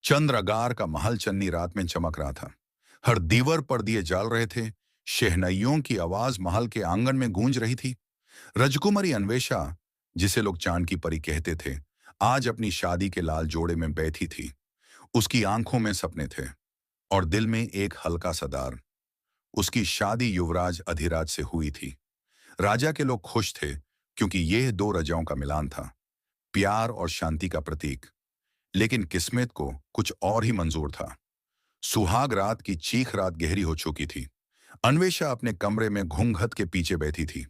चंद्रगार का महल चन्नी रात में चमक रहा था। हर दीवार पर दिए जल रहे थे। शहनाइयों की आवाज महल के आंगन में गूंज रही थी। राजकुमारी अन्वेषा, जिसे लोग चांद की परी कहते थे, आज अपनी शादी के लाल जोड़े में बैठी थी। उसकी आंखों में सपने थे और दिल में एक हल्का सा डर। उसकी शादी युवराज अधिराज से हुई थी। राजा के लोग खुश थे क्योंकि यह दो राजाओं का मिलान था, प्यार और शांति का प्रतीक। लेकिन किस्मत को कुछ और ही मंजूर था। सुहाग रात की चीख रात गहरी हो चुकी थी। अन्वेषा अपने कमरे में घूंघट के पीछे बैठी थी।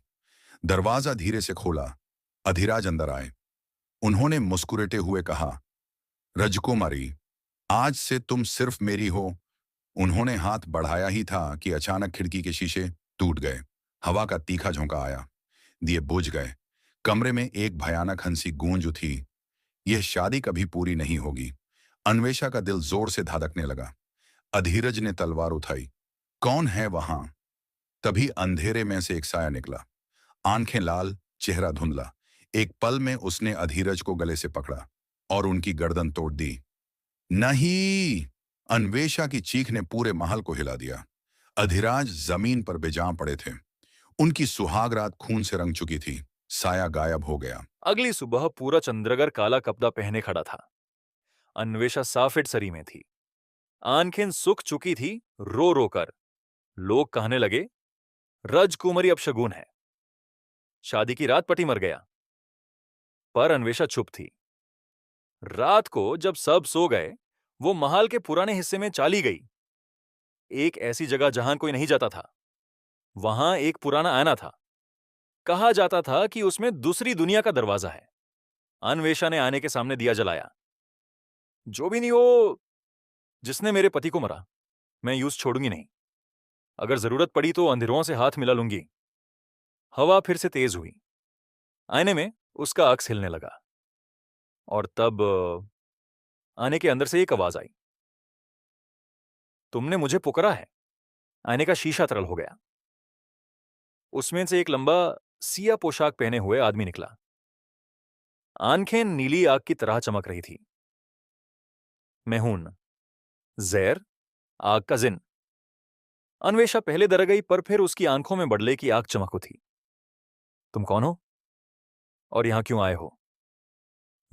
दरवाजा धीरे से खोला। अधिराज अंदर आए। उन्होंने मुस्कुराते हुए कहा, राजकुमारी, आज से तुम सिर्फ मेरी हो। उन्होंने हाथ बढ़ाया ही था कि अचानक खिड़की के शीशे टूट गए। हवा का तीखा झोंका आया। दिए बुझ गए। कमरे में एक भयानक हंसी गूंज उठी। यह शादी कभी पूरी नहीं होगी। अन्वेषा का दिल जोर से धड़कने लगा। अधीरज ने तलवार उठाई। कौन है वहां? तभी अंधेरे में से एक साया निकला। आंखें लाल, चेहरा धुंधला। एक पल में उसने अधीरज को गले से पकड़ा और उनकी गर्दन तोड़ दी। नहीं! अन्वेषा की चीख ने पूरे महल को हिला दिया। अधिराज जमीन पर बेजान पड़े थे। उनकी सुहाग रात खून से रंग चुकी थी। साया गायब हो गया। अगली सुबह पूरा चंद्रगर काला कपड़ा पहने खड़ा था। अन्वेषा साफेद सरी में थी। आंखें सूख चुकी थी रो रो कर। लोग कहने लगे, राजकुमारी अब शगुन है। शादी की रात पति मर गया। पर अन्वेषा चुप थी। रात को जब सब सो गए, वो महल के पुराने हिस्से में चाली गई। एक ऐसी जगह जहां कोई नहीं जाता था। वहां एक पुराना आईना था। कहा जाता था कि उसमें दूसरी दुनिया का दरवाजा है। अन्वेषा ने आने के सामने दिया जलाया। जो भी नहीं हो, जिसने मेरे पति को मरा, मैं यूं छोड़ूंगी नहीं। अगर जरूरत पड़ी तो अंधेरों से हाथ मिला लूंगी। हवा फिर से तेज हुई। आईने में उसका अक्स हिलने लगा। और तब आने के अंदर से एक आवाज आई, तुमने मुझे पुकारा है। आईने का शीशा तरल हो गया। उसमें से एक लंबा सिया पोशाक पहने हुए आदमी निकला। आंखें नीली आग की तरह चमक रही थी। मैं हूं जैर, आग का जिन। अन्वेषा पहले डर गई, पर फिर उसकी आंखों में बड़ले की आग चमक उठी। तुम कौन हो और यहां क्यों आए हो?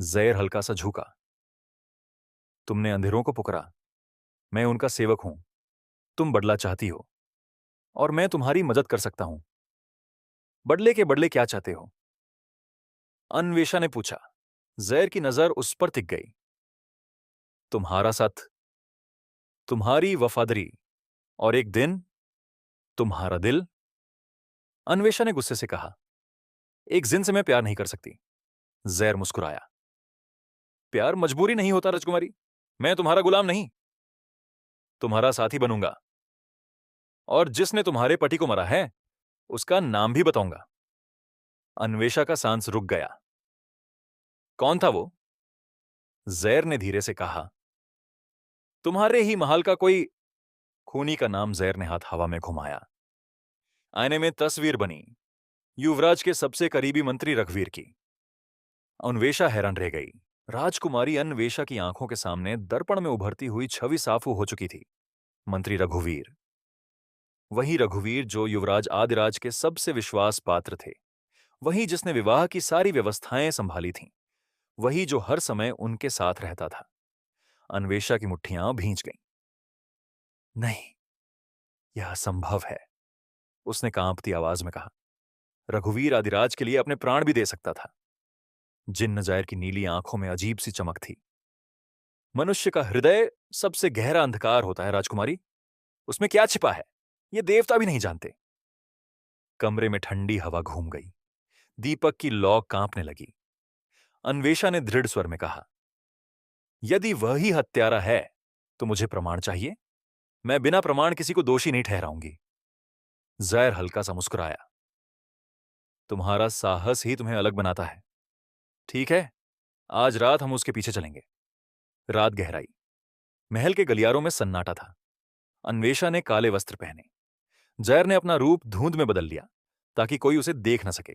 जैर हल्का सा झुका। तुमने अंधेरों को पुकारा। मैं उनका सेवक हूं। तुम बदला चाहती हो और मैं तुम्हारी मदद कर सकता हूं। बदले के बदले क्या चाहते हो? अन्वेषा ने पूछा। जैर की नजर उस पर टिक गई। तुम्हारा साथ, तुम्हारी वफादारी और एक दिन तुम्हारा दिल। अन्वेषा ने गुस्से से कहा, एक जिन से मैं प्यार नहीं कर सकती। जैर मुस्कुराया। प्यार मजबूरी नहीं होता राजकुमारी। मैं तुम्हारा गुलाम नहीं, तुम्हारा साथी बनूंगा। और जिसने तुम्हारे पति को मरा है, उसका नाम भी बताऊंगा। अन्वेषा का सांस रुक गया। कौन था वो? जैर ने धीरे से कहा, तुम्हारे ही महल का कोई खूनी का नाम। जैर ने हाथ हवा में घुमाया। आईने में तस्वीर बनी, युवराज के सबसे करीबी मंत्री रघुवीर की। अन्वेषा हैरान रह गई। राजकुमारी अन्वेषा की आंखों के सामने दर्पण में उभरती हुई छवि साफ हो चुकी थी। मंत्री रघुवीर, वही रघुवीर जो युवराज आदिराज के सबसे विश्वास पात्र थे। वही जिसने विवाह की सारी व्यवस्थाएं संभाली थीं। वही जो हर समय उनके साथ रहता था। अन्वेषा की मुट्ठियां भींच गईं। नहीं, यह असंभव है, उसने कांपती आवाज में कहा। रघुवीर आदिराज के लिए अपने प्राण भी दे सकता था। जिन्न जायर की नीली आंखों में अजीब सी चमक थी। मनुष्य का हृदय सबसे गहरा अंधकार होता है राजकुमारी। उसमें क्या छिपा है, ये देवता भी नहीं जानते। कमरे में ठंडी हवा घूम गई। दीपक की लौ कांपने लगी। अन्वेषा ने दृढ़ स्वर में कहा, यदि वही हत्यारा है तो मुझे प्रमाण चाहिए। मैं बिना प्रमाण किसी को दोषी नहीं ठहराऊंगी। जैर हल्का सा मुस्कुराया। तुम्हारा साहस ही तुम्हें अलग बनाता है। ठीक है, आज रात हम उसके पीछे चलेंगे। रात गहराई। महल के गलियारों में सन्नाटा था। अन्वेषा ने काले वस्त्र पहने। जैर ने अपना रूप धुंध में बदल लिया ताकि कोई उसे देख न सके।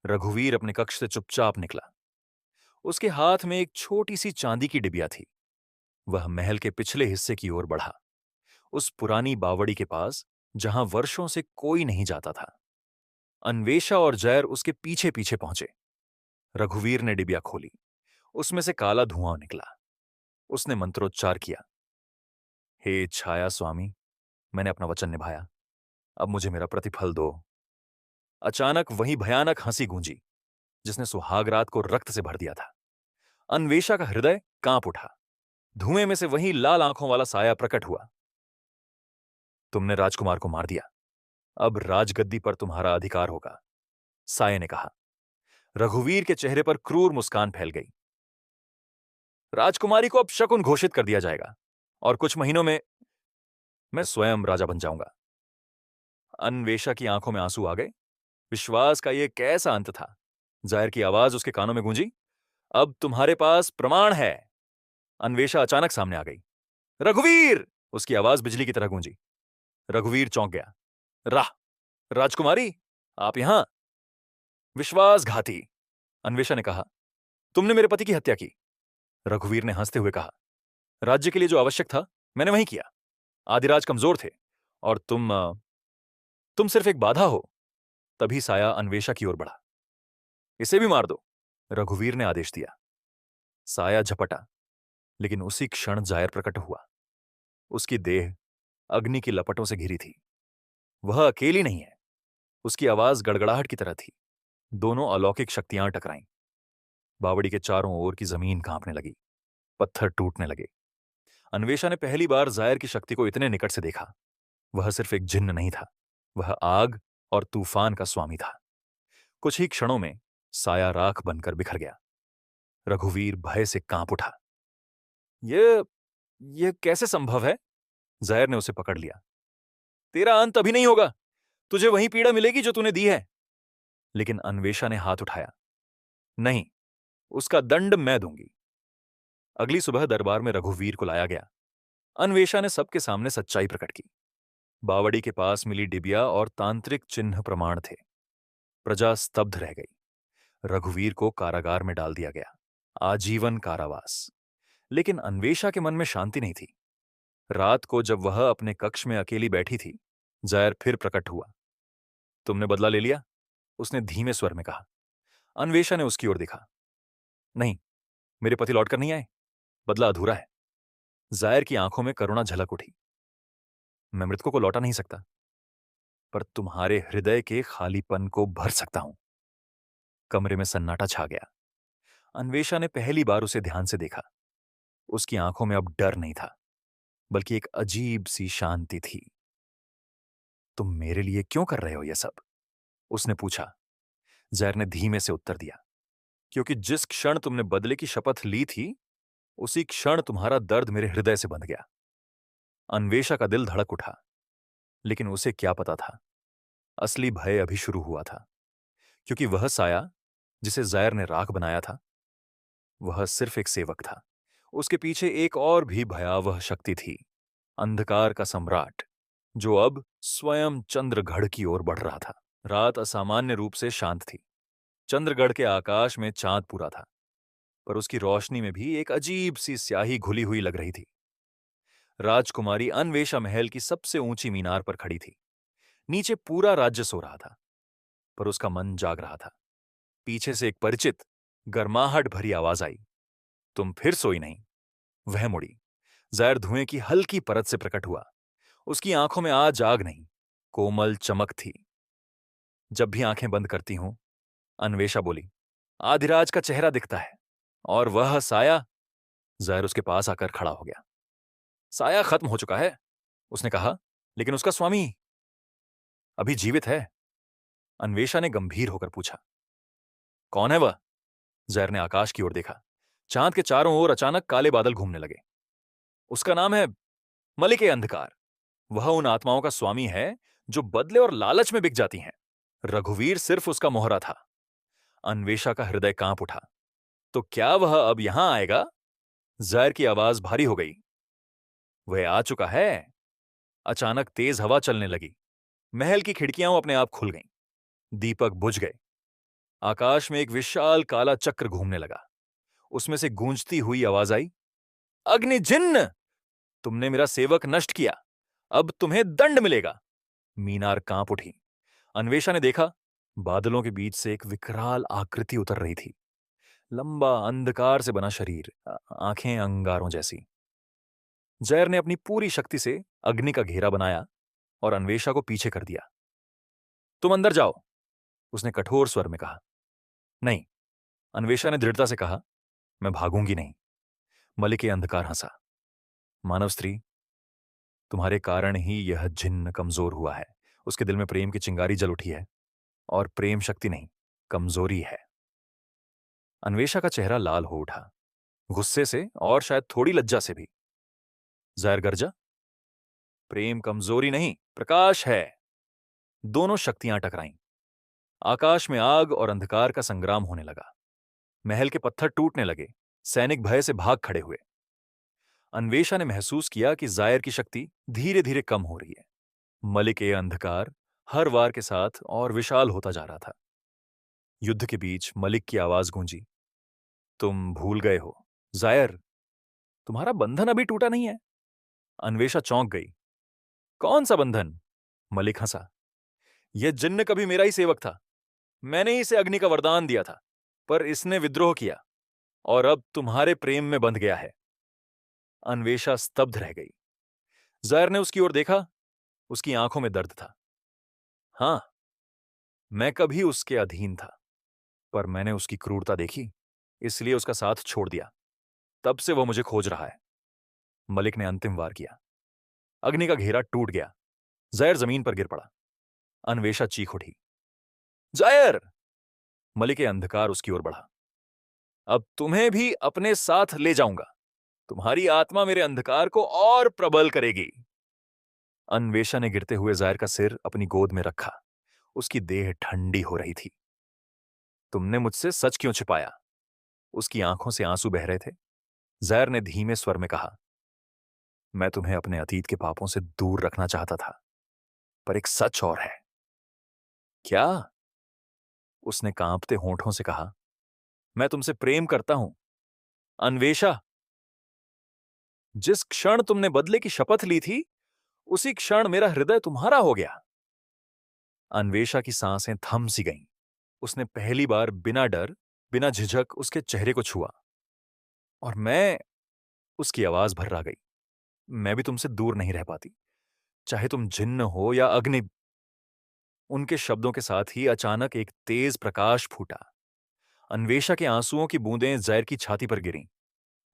रघुवीर अपने कक्ष से चुपचाप निकला। उसके हाथ में एक छोटी सी चांदी की डिबिया थी। वह महल के पिछले हिस्से की ओर बढ़ा, उस पुरानी बावड़ी के पास जहां वर्षों से कोई नहीं जाता था। अन्वेषा और जैर उसके पीछे पीछे पहुंचे। रघुवीर ने डिबिया खोली। उसमें से काला धुआं निकला। उसने मंत्रोच्चार किया, हे छाया स्वामी, मैंने अपना वचन निभाया, अब मुझे मेरा प्रतिफल दो। अचानक वही भयानक हंसी गूंजी जिसने सुहागरात को रक्त से भर दिया था। अन्वेषा का हृदय कांप उठा। धुएं में से वही लाल आंखों वाला साया प्रकट हुआ। तुमने राजकुमार को मार दिया, अब राजगद्दी पर तुम्हारा अधिकार होगा, साये ने कहा। रघुवीर के चेहरे पर क्रूर मुस्कान फैल गई। राजकुमारी को अब शकुन घोषित कर दिया जाएगा और कुछ महीनों में मैं स्वयं राजा बन जाऊंगा। अन्वेषा की आंखों में आंसू आ गए। विश्वास का यह कैसा अंत था। जाहिर की आवाज उसके कानों में गूंजी, अब तुम्हारे पास प्रमाण है। अन्वेषा अचानक सामने आ गई। रघुवीर! उसकी आवाज बिजली की तरह गूंजी। रघुवीर चौंक गया। राह, राजकुमारी, आप यहां? विश्वासघाती, अन्वेषा ने कहा, तुमने मेरे पति की हत्या की। रघुवीर ने हंसते हुए कहा, राज्य के लिए जो आवश्यक था मैंने वही किया। आदिराज कमजोर थे और तुम सिर्फ एक बाधा हो। तभी साया अन्वेषा की ओर बढ़ा। इसे भी मार दो, रघुवीर ने आदेश दिया। साया झपटा, लेकिन उसी क्षण जायर प्रकट हुआ। उसकी देह अग्नि की लपटों से घिरी थी। वह अकेली नहीं है। उसकी आवाज गड़गड़ाहट की तरह थी। दोनों अलौकिक शक्तियां टकराईं। बावड़ी के चारों ओर की जमीन कांपने लगी। पत्थर टूटने लगे। अन्वेषा ने पहली बार जायर की शक्ति को इतने निकट से देखा। वह सिर्फ एक जिन्न नहीं था, वह आग और तूफान का स्वामी था। कुछ ही क्षणों में साया राख बनकर बिखर गया। रघुवीर भय से कांप उठा। यह कैसे संभव है? जायर ने उसे पकड़ लिया। तेरा अंत अभी नहीं होगा, तुझे वही पीड़ा मिलेगी जो तूने दी है। लेकिन अन्वेषा ने हाथ उठाया। नहीं, उसका दंड मैं दूंगी। अगली सुबह दरबार में रघुवीर को लाया गया। अन्वेषा ने सबके सामने सच्चाई प्रकट की। बावड़ी के पास मिली डिबिया और तांत्रिक चिन्ह प्रमाण थे। प्रजा स्तब्ध रह गई। रघुवीर को कारागार में डाल दिया गया, आजीवन कारावास। लेकिन अन्वेषा के मन में शांति नहीं थी। रात को जब वह अपने कक्ष में अकेली बैठी थी, जायर फिर प्रकट हुआ। तुमने बदला ले लिया? उसने धीमे स्वर में कहा। अन्वेषा ने उसकी ओर देखा। नहीं, मेरे पति लौटकर नहीं आए, बदला अधूरा है। जायर की आंखों में करुणा झलक उठी। मैं मृतकों को लौटा नहीं सकता, पर तुम्हारे हृदय के खालीपन को भर सकता हूं। कमरे में सन्नाटा छा गया। अन्वेषा ने पहली बार उसे ध्यान से देखा। उसकी आंखों में अब डर नहीं था, बल्कि एक अजीब सी शांति थी। तुम मेरे लिए क्यों कर रहे हो यह सब? उसने पूछा। जैर ने धीमे से उत्तर दिया, क्योंकि जिस क्षण तुमने बदले की शपथ ली थी, उसी क्षण तुम्हारा दर्द मेरे हृदय से बंध गया। अन्वेषा का दिल धड़क उठा, लेकिन उसे क्या पता था, असली भय अभी शुरू हुआ था। क्योंकि वह साया जिसे जायर ने राख बनाया था, वह सिर्फ एक सेवक था। उसके पीछे एक और भी भयावह शक्ति थी, अंधकार का सम्राट, जो अब स्वयं चंद्रगढ़ की ओर बढ़ रहा था। रात असामान्य रूप से शांत थी। चंद्रगढ़ के आकाश में चांद पूरा था, पर उसकी रोशनी में भी एक अजीब सी स्याही घुली हुई लग रही थी। राजकुमारी अन्वेषा महल की सबसे ऊंची मीनार पर खड़ी थी। नीचे पूरा राज्य सो रहा था, पर उसका मन जाग रहा था। पीछे से एक परिचित गर्माहट भरी आवाज आई। तुम फिर सोई नहीं? वह मुड़ी। जायर धुएं की हल्की परत से प्रकट हुआ। उसकी आंखों में आज आग नहीं, कोमल चमक थी। जब भी आंखें बंद करती हूं, अन्वेषा बोली, आधिराज का चेहरा दिखता है। और वह साया? जायर उसके पास आकर खड़ा हो गया। साया खत्म हो चुका है, उसने कहा, लेकिन उसका स्वामी अभी जीवित है। अन्वेषा ने गंभीर होकर पूछा। कौन है वह? जायर ने आकाश की ओर देखा। चांद के चारों ओर अचानक काले बादल घूमने लगे। उसका नाम है मलिके अंधकार। वह उन आत्माओं का स्वामी है जो बदले और लालच में बिक जाती हैं। रघुवीर सिर्फ उसका मोहरा था। अन्वेषा का हृदय कांप उठा। तो क्या वह अब यहां आएगा? जायर की आवाज भारी हो गई। वह आ चुका है। अचानक तेज हवा चलने लगी। महल की खिड़कियां अपने आप खुल गईं। दीपक बुझ गए। आकाश में एक विशाल काला चक्र घूमने लगा। उसमें से गूंजती हुई आवाज आई, अग्नि जिन्न, तुमने मेरा सेवक नष्ट किया, अब तुम्हें दंड मिलेगा। मीनार कांप उठी। अन्वेषा ने देखा, बादलों के बीच से एक विकराल आकृति उतर रही थी। लंबा अंधकार से बना शरीर, आंखें अंगारों जैसी। जैर ने अपनी पूरी शक्ति से अग्नि का घेरा बनाया और अन्वेषा को पीछे कर दिया। तुम अंदर जाओ, उसने कठोर स्वर में कहा। नहीं, अन्वेषा ने दृढ़ता से कहा, मैं भागूंगी नहीं। मलिक अंधकार हंसा। मानव स्त्री, तुम्हारे कारण ही यह जिन्न कमजोर हुआ है। उसके दिल में प्रेम की चिंगारी जल उठी है, और प्रेम शक्ति नहीं, कमजोरी है। अन्वेषा का चेहरा लाल हो उठा, गुस्से से और शायद थोड़ी लज्जा से भी। जाहिर गर्जा, प्रेम कमजोरी नहीं, प्रकाश है। दोनों शक्तियां टकराईं। आकाश में आग और अंधकार का संग्राम होने लगा। महल के पत्थर टूटने लगे। सैनिक भय से भाग खड़े हुए। अन्वेषा ने महसूस किया कि जायर की शक्ति धीरे धीरे कम हो रही है। मलिक ए अंधकार हर वार के साथ और विशाल होता जा रहा था। युद्ध के बीच मलिक की आवाज गूंजी, तुम भूल गए हो जायर, तुम्हारा बंधन अभी टूटा नहीं है। अन्वेषा चौंक गई। कौन सा बंधन? मलिक हंसा। यह जिन्न कभी मेरा ही सेवक था। मैंने ही इसे अग्नि का वरदान दिया था, पर इसने विद्रोह किया और अब तुम्हारे प्रेम में बंध गया है। अन्वेषा स्तब्ध रह गई। जायर ने उसकी ओर देखा। उसकी आंखों में दर्द था। हां, मैं कभी उसके अधीन था, पर मैंने उसकी क्रूरता देखी, इसलिए उसका साथ छोड़ दिया। तब से वह मुझे खोज रहा है। मलिक ने अंतिम वार किया। अग्नि का घेरा टूट गया। जायर जमीन पर गिर पड़ा। अन्वेषा चीख उठी, जायर! मलिक अंधकार उसकी ओर बढ़ा। अब तुम्हें भी अपने साथ ले जाऊंगा। तुम्हारी आत्मा मेरे अंधकार को और प्रबल करेगी। अन्वेषा ने गिरते हुए जायर का सिर अपनी गोद में रखा। उसकी देह ठंडी हो रही थी। तुमने मुझसे सच क्यों छिपाया? उसकी आंखों से आंसू बह रहे थे। जायर ने धीमे स्वर में कहा, मैं तुम्हें अपने अतीत के पापों से दूर रखना चाहता था, पर एक सच और है। क्या? उसने कांपते होंठों से कहा, मैं तुमसे प्रेम करता हूं अन्वेषा। जिस क्षण तुमने बदले की शपथ ली थी, उसी क्षण मेरा हृदय तुम्हारा हो गया। अन्वेषा की सांसें थम सी गईं। उसने पहली बार बिना डर, बिना झिझक उसके चेहरे को छुआ, और मैं उसकी आवाज भर्रा गई। मैं भी तुमसे दूर नहीं रह पाती, चाहे तुम जिन्न हो या अग्नि। उनके शब्दों के साथ ही अचानक एक तेज प्रकाश फूटा। अन्वेषा के आंसुओं की बूंदें जैर की छाती पर गिरीं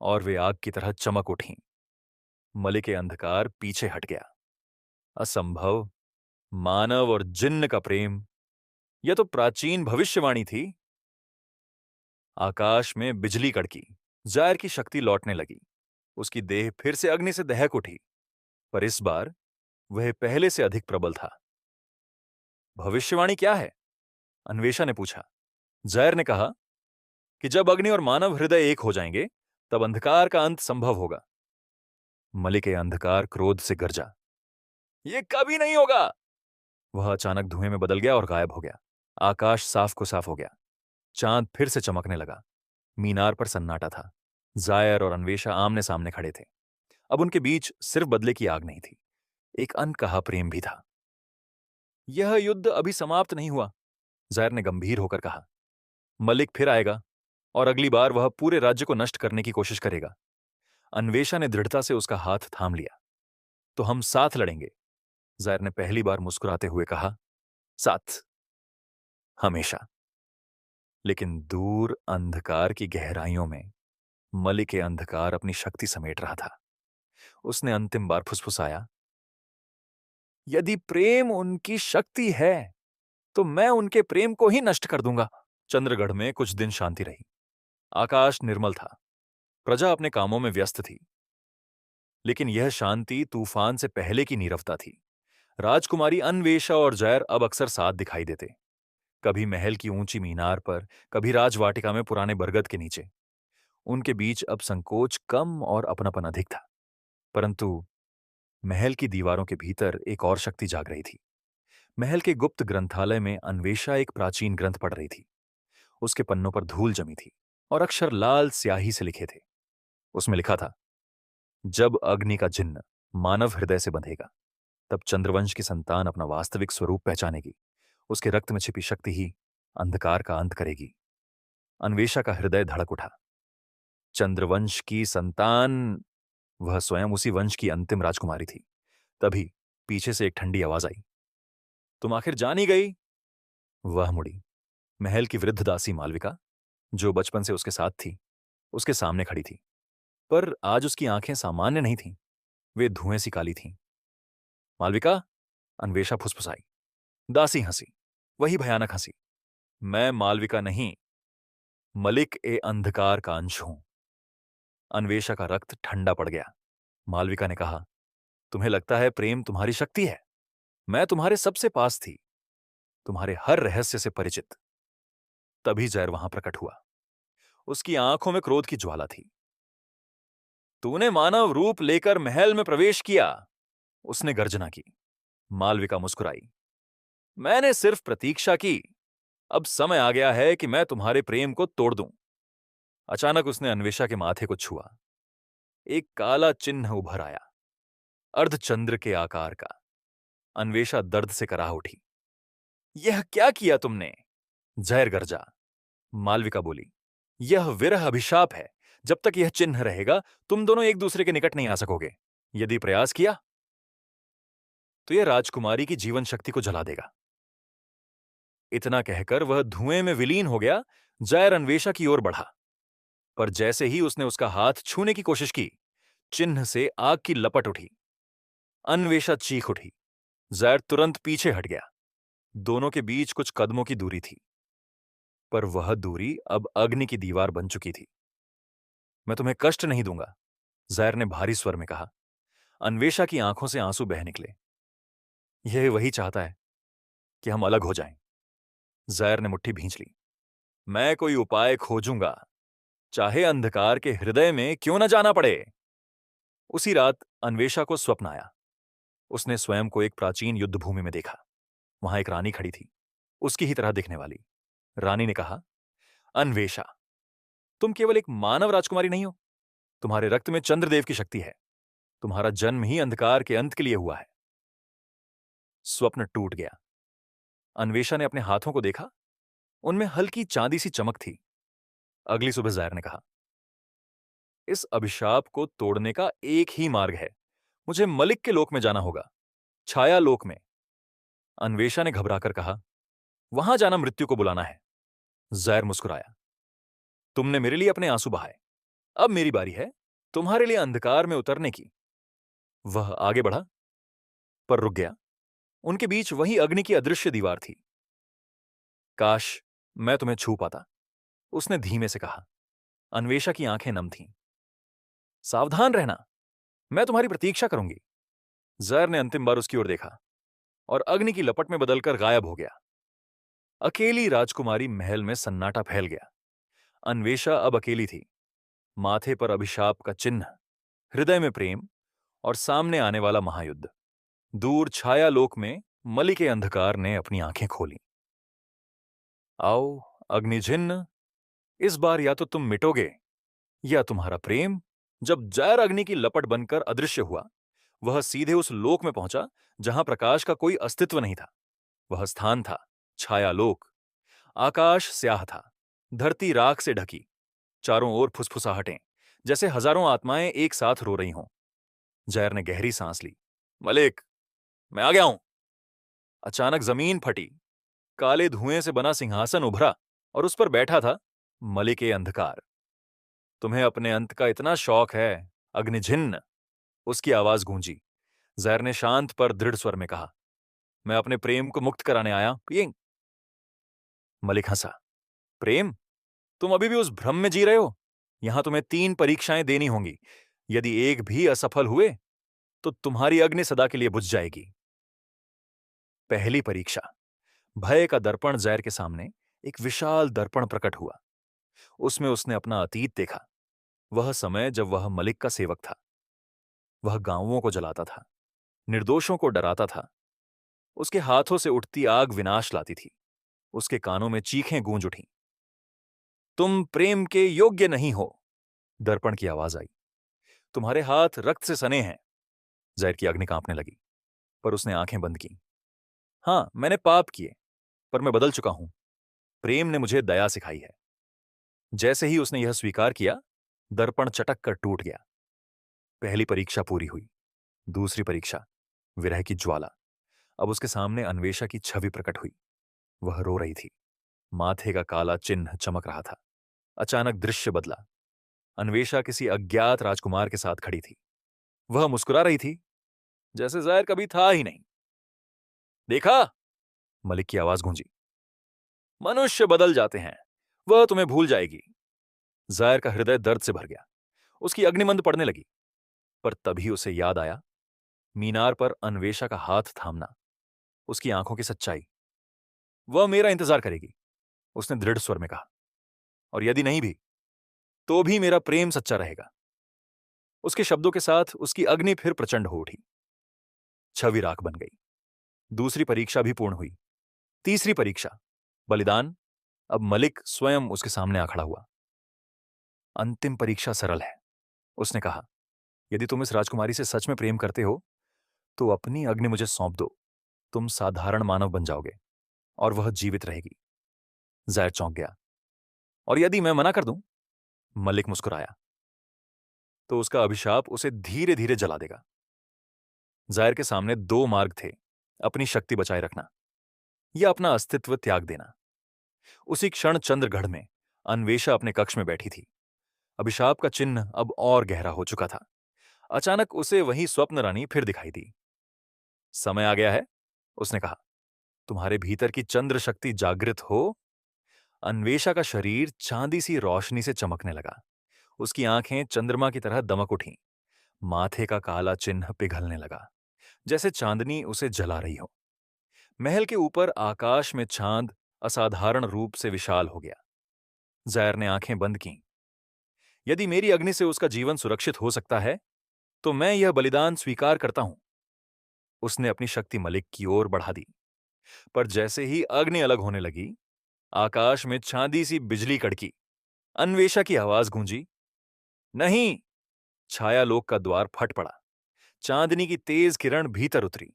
और वे आग की तरह चमक उठीं। मलिक अंधकार पीछे हट गया। असंभव, मानव और जिन्न का प्रेम, यह तो प्राचीन भविष्यवाणी थी। आकाश में बिजली कड़की। जायर की शक्ति लौटने लगी। उसकी देह फिर से अग्नि से दहक उठी, पर इस बार वह पहले से अधिक प्रबल था। भविष्यवाणी क्या है? अन्वेषा ने पूछा। जायर ने कहा कि जब अग्नि और मानव हृदय एक हो जाएंगे, तब अंधकार का अंत संभव होगा। मलिक अंधकार क्रोध से गरजा, यह कभी नहीं होगा। वह अचानक धुएं में बदल गया और गायब हो गया। आकाश साफ को साफ हो गया। चांद फिर से चमकने लगा। मीनार पर सन्नाटा था। जायर और अन्वेषा आमने सामने खड़े थे। अब उनके बीच सिर्फ बदले की आग नहीं थी, एक अनकहा प्रेम भी था। यह युद्ध अभी समाप्त नहीं हुआ, जायर ने गंभीर होकर कहा। मलिक फिर आएगा और अगली बार वह पूरे राज्य को नष्ट करने की कोशिश करेगा। अन्वेषा ने दृढ़ता से उसका हाथ थाम लिया। तो हम साथ लड़ेंगे, जायर ने पहली बार मुस्कुराते हुए कहा। साथ, हमेशा। लेकिन दूर अंधकार की गहराइयों में मलिक अंधकार अपनी शक्ति समेट रहा था। उसने अंतिम बार फुसफुसाया, यदि प्रेम उनकी शक्ति है, तो मैं उनके प्रेम को ही नष्ट कर दूंगा। चंद्रगढ़ में कुछ दिन शांति रही। आकाश निर्मल था। प्रजा अपने कामों में व्यस्त थी। लेकिन यह शांति तूफान से पहले की नीरवता थी। राजकुमारी अन्वेषा और जैर अब अक्सर साथ दिखाई देते। कभी महल की ऊंची मीनार पर, कभी राजवाटिका में पुराने बरगद के नीचे। उनके बीच अब संकोच कम और अपनापन अधिक था। परंतु महल की दीवारों के भीतर एक और शक्ति जाग रही थी। महल के गुप्त ग्रंथालय में अन्वेषा एक प्राचीन ग्रंथ पढ़ रही थी। उसके पन्नों पर धूल जमी थी और अक्षर लाल स्याही से लिखे थे। उसमें लिखा था, जब अग्नि का जिन्न मानव हृदय से बंधेगा, तब चंद्रवंश की संतान अपना वास्तविक स्वरूप पहचानेगी। उसके रक्त में छिपी शक्ति ही अंधकार का अंत करेगी। अन्वेषा का हृदय धड़क उठा। चंद्रवंश की संतान, वह स्वयं उसी वंश की अंतिम राजकुमारी थी। तभी पीछे से एक ठंडी आवाज आई, तुम आखिर जान ही गई। वह मुड़ी। महल की वृद्ध दासी मालविका, जो बचपन से उसके साथ थी, उसके सामने खड़ी थी। पर आज उसकी आंखें सामान्य नहीं थीं, वे धुएं सी काली थीं। मालविका, अन्वेषा फुसफुसाई। दासी हंसी, वही भयानक हंसी। मैं मालविका नहीं, मलिक ए अंधकार का अंश हूं। अन्वेषा का रक्त ठंडा पड़ गया। मालविका ने कहा, तुम्हें लगता है प्रेम तुम्हारी शक्ति है? मैं तुम्हारे सबसे पास थी, तुम्हारे हर रहस्य से परिचित। तभी जहर वहां प्रकट हुआ। उसकी आंखों में क्रोध की ज्वाला थी। तूने मानव रूप लेकर महल में प्रवेश किया, उसने गर्जना की। मालविका मुस्कुराई। मैंने सिर्फ प्रतीक्षा की। अब समय आ गया है कि मैं तुम्हारे प्रेम को तोड़ दूं। अचानक उसने अन्वेषा के माथे को छुआ। एक काला चिन्ह उभर आया, अर्धचंद्र के आकार का। अन्वेषा दर्द से कराह उठी। यह क्या किया तुमने? जहर गरजा। मालविका बोली, यह विरह अभिशाप है। जब तक यह चिन्ह रहेगा, तुम दोनों एक दूसरे के निकट नहीं आ सकोगे। यदि प्रयास किया तो यह राजकुमारी की जीवन शक्ति को जला देगा। इतना कहकर वह धुएं में विलीन हो गया। जयर अन्वेषा की ओर बढ़ा, पर जैसे ही उसने उसका हाथ छूने की कोशिश की, चिन्ह से आग की लपट उठी। अन्वेषा चीख उठी। जैर तुरंत पीछे हट गया। दोनों के बीच कुछ कदमों की दूरी थी, पर वह दूरी अब अग्नि की दीवार बन चुकी थी। मैं तुम्हें कष्ट नहीं दूंगा, जैर ने भारी स्वर में कहा। अन्वेषा की आंखों से आंसू बह निकले। यह वही चाहता है कि हम अलग हो जाएं। जैर ने मुट्ठी भींच ली। मैं कोई उपाय खोजूंगा, चाहे अंधकार के हृदय में क्यों न जाना पड़े। उसी रात अन्वेषा को स्वप्न आया। उसने स्वयं को एक प्राचीन युद्ध भूमि में देखा। वहां एक रानी खड़ी थी, उसकी ही तरह दिखने वाली। रानी ने कहा, अन्वेषा, तुम केवल एक मानव राजकुमारी नहीं हो, तुम्हारे रक्त में चंद्रदेव की शक्ति है। तुम्हारा जन्म ही अंधकार के अंत के लिए हुआ है। स्वप्न टूट गया। अन्वेषा ने अपने हाथों को देखा, उनमें हल्की चांदी सी चमक थी। अगली सुबह जैर ने कहा, इस अभिशाप को तोड़ने का एक ही मार्ग है। मुझे मलिक के लोक में जाना होगा, छाया लोक में। अन्वेषा ने घबराकर कहा, वहां जाना मृत्यु को बुलाना है। जैर मुस्कुराया, तुमने मेरे लिए अपने आंसू बहाए, अब मेरी बारी है तुम्हारे लिए अंधकार में उतरने की। वह आगे बढ़ा, पर रुक गया। उनके बीच वही अग्नि की अदृश्य दीवार थी। काश मैं तुम्हें छू पाता, उसने धीमे से कहा। अन्वेषा की आंखें नम थीं। सावधान रहना, मैं तुम्हारी प्रतीक्षा करूंगी। जैर ने अंतिम बार उसकी ओर देखा और अग्नि की लपट में बदलकर गायब हो गया। अकेली राजकुमारी महल में सन्नाटा फैल गया। अन्वेषा अब अकेली थी। माथे पर अभिशाप का चिन्ह, हृदय में प्रेम, और सामने आने वाला महायुद्ध। दूर छाया लोक में मलिके अंधकार ने अपनी आंखें खोली। आओ अग्निजिन्न, इस बार या तो तुम मिटोगे या तुम्हारा प्रेम। जब जैर अग्नि की लपट बनकर अदृश्य हुआ, वह सीधे उस लोक में पहुंचा जहां प्रकाश का कोई अस्तित्व नहीं था। वह स्थान था छायालोक। आकाश स्याह था, धरती राख से ढकी, चारों ओर फुसफुसाहटें, जैसे हजारों आत्माएं एक साथ रो रही हों। जैर ने गहरी सांस ली। मलिक, मैं आ गया हूं। अचानक जमीन फटी। काले धुएं से बना सिंहासन उभरा और उस पर बैठा था मलिके अंधकार। तुम्हें अपने अंत का इतना शौक है अग्निजिन्न, उसकी आवाज गूंजी। जैर ने शांत पर दृढ़ स्वर में कहा, मैं अपने प्रेम को मुक्त कराने आया। पियेंग। मलिक हंसा। प्रेम? तुम अभी भी उस भ्रम में जी रहे हो। यहां तुम्हें 3 परीक्षाएं देनी होंगी। यदि एक भी असफल हुए तो तुम्हारी अग्नि सदा के लिए बुझ जाएगी। पहली परीक्षा। भय का दर्पण। जैर के सामने एक विशाल दर्पण प्रकट हुआ। उसमें उसने अपना अतीत देखा, वह समय जब वह मलिक का सेवक था। वह गांवों को जलाता था, निर्दोषों को डराता था। उसके हाथों से उठती आग विनाश लाती थी। उसके कानों में चीखें गूंज उठीं। तुम प्रेम के योग्य नहीं हो, दर्पण की आवाज आई। तुम्हारे हाथ रक्त से सने हैं। जाहिर की अग्नि कांपने लगी, पर उसने आंखें बंद की। हाँ, मैंने पाप किए, पर मैं बदल चुका हूं। प्रेम ने मुझे दया सिखाई है। जैसे ही उसने यह स्वीकार किया, दर्पण चटक कर टूट गया। पहली परीक्षा पूरी हुई। दूसरी परीक्षा, विरह की ज्वाला। अब उसके सामने अन्वेषा की छवि प्रकट हुई। वह रो रही थी। माथे का काला चिन्ह चमक रहा था। अचानक दृश्य बदला। अन्वेषा किसी अज्ञात राजकुमार के साथ खड़ी थी। वह मुस्कुरा रही थी, जैसे जाहिर कभी था ही नहीं। देखा? मलिक की आवाज गूंजी। मनुष्य बदल जाते हैं, वह तुम्हें भूल जाएगी। जाहिर का हृदय दर्द से भर गया। उसकी अग्निमंद पड़ने लगी। पर तभी उसे याद आया, मीनार पर अन्वेषा का हाथ थामना, उसकी आंखों की सच्चाई। वह मेरा इंतजार करेगी, उसने दृढ़ स्वर में कहा। और यदि नहीं भी, तो भी मेरा प्रेम सच्चा रहेगा। उसके शब्दों के साथ उसकी अग्नि फिर प्रचंड हो उठी। छवि राख बन गई। दूसरी परीक्षा भी पूर्ण हुई। तीसरी परीक्षा, बलिदान। अब मलिक स्वयं उसके सामने आ खड़ा हुआ। अंतिम परीक्षा सरल है, उसने कहा। यदि तुम इस राजकुमारी से सच में प्रेम करते हो, तो अपनी अग्नि मुझे सौंप दो। तुम साधारण मानव बन जाओगे और वह जीवित रहेगी। जायर चौंक गया। और यदि मैं मना कर दूं? मलिक मुस्कुराया। तो उसका अभिशाप उसे धीरे धीरे जला देगा। जायर के सामने दो मार्ग थे, अपनी शक्ति बचाए रखना या अपना अस्तित्व त्याग देना। उसी क्षण चंद्रगढ़ में अन्वेषा अपने कक्ष में बैठी थी। अभिशाप का चिन्ह अब और गहरा हो चुका था। अचानक उसे वही स्वप्न रानी फिर दिखाई दी। समय आ गया है, उसने कहा। तुम्हारे भीतर की चंद्र शक्ति जागृत हो। अन्वेषा का शरीर चांदी सी रोशनी से चमकने लगा। उसकी आंखें चंद्रमा की तरह दमक उठीं। माथे का काला चिन्ह पिघलने लगा, जैसे चांदनी उसे जला रही हो। महल के ऊपर आकाश में चांद असाधारण रूप से विशाल हो गया। जायर ने आंखें बंद कीं। यदि मेरी अग्नि से उसका जीवन सुरक्षित हो सकता है, तो मैं यह बलिदान स्वीकार करता हूं। उसने अपनी शक्ति मलिक की ओर बढ़ा दी। पर जैसे ही अग्नि अलग होने लगी, आकाश में चांदी सी बिजली कड़की। अन्वेषा की आवाज गूंजी, नहीं। छायालोक का द्वार फट पड़ा। चांदनी की तेज किरण भीतर उतरी।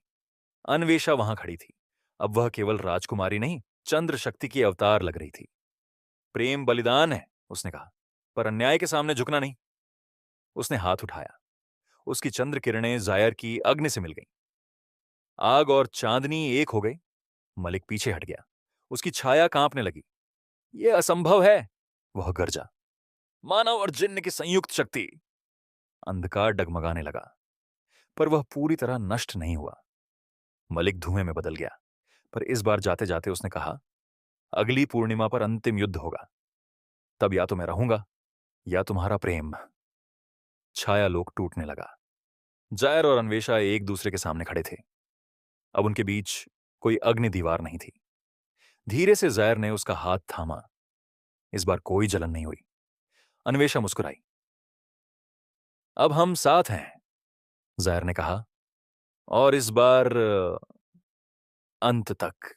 अन्वेषा वहां खड़ी थी। अब वह केवल राजकुमारी नहीं, चंद्र शक्ति की अवतार लग रही थी। प्रेम बलिदान है, उसने कहा, पर अन्याय के सामने झुकना नहीं। उसने हाथ उठाया। उसकी चंद्र किरणें जायर की अग्नि से मिल गईं। आग और चांदनी एक हो गई। मलिक पीछे हट गया। उसकी छाया कांपने लगी। यह असंभव है, वह गरजा। मानव और जिन्न की संयुक्त शक्ति। अंधकार डगमगाने लगा, पर वह पूरी तरह नष्ट नहीं हुआ। मलिक धुएं में बदल गया, पर इस बार जाते जाते उसने कहा, अगली पूर्णिमा पर अंतिम युद्ध होगा। तब या तो मैं रहूंगा या तुम्हारा प्रेम। छाया लोक टूटने लगा। जायर और अन्वेषा एक दूसरे के सामने खड़े थे। अब उनके बीच कोई अग्नि दीवार नहीं थी। धीरे से जायर ने उसका हाथ थामा। इस बार कोई जलन नहीं हुई। अन्वेषा मुस्कुराई। अब हम साथ हैं, जायर ने कहा, और इस बार अंत तक।